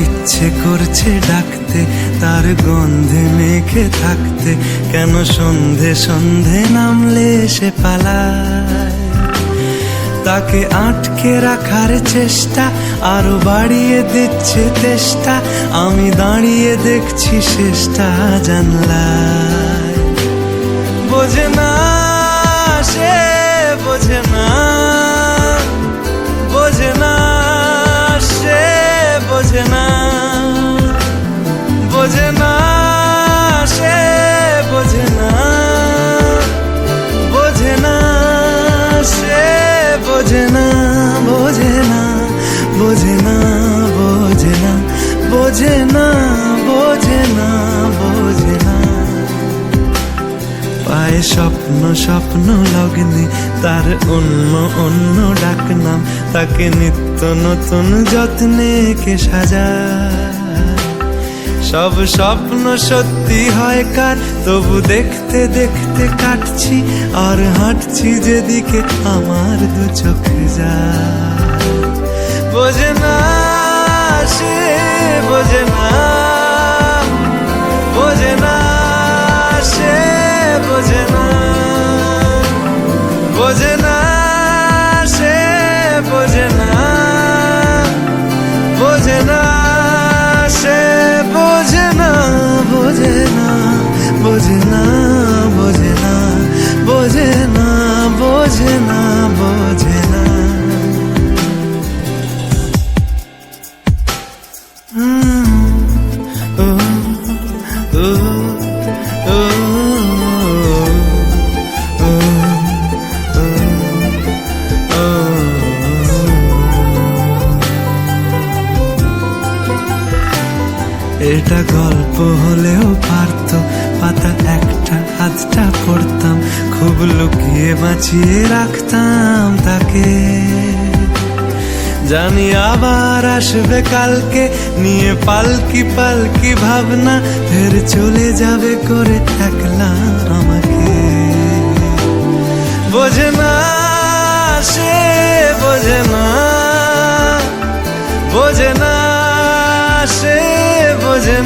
ইচ্ছে করছে ডাকতে, তার গন্ধে মেখে থাকতে, কেন সন্ধে সন্ধে নামলে সে পালায়। তাকে আটকে রাখার চেষ্টা আরো বাড়িয়ে দিচ্ছে তেষ্টা, আমি দাঁড়িয়ে দেখছি শেষটা জানলায়। বোঝে না সে, বোঝে না, বোঝে না সে, বোঝে না, বোঝে না সে, বোঝে না, বোঝে না সে, বোঝে না, বোঝে না, বোঝে না, বোঝে না, বোঝে না, বোঝে না, বোঝে না। পায়ে স্বপ্ন স্বপ্ন লগ্নে তার অন্য অন্য ডাকনাম, তাকে নিত্য নতুন যত্নে কে সাজায়। সব স্বপ্ন সত্যি হয় কার, তবু দেখতে দেখতে কাটছি আর হাঁটছি যেদিকে আমার দু চোখ যায়। বোঝে না সে, বোঝে না, বোঝে না সে, বোঝে না, বোঝে না সে, বোঝে না, বোঝে না সে, বোঝে না, বোঝে না, বোঝে না, বোঝে না, বোঝে না, বোঝে না, বোঝে না। এটা গল্প হলেও পারত, পাতা একটা হাতটা পড়তাম, খুব লুকিয়ে বাঁচিয়ে রাখতাম তাকে। জানি আবার আসবে কালকে, নিয়ে পালকি পালকি ভাবনা, ফের চলে যাবে করে একলা আমাকে। বোঝে না সে, বোঝে না, বোঝে না সে, বোঝে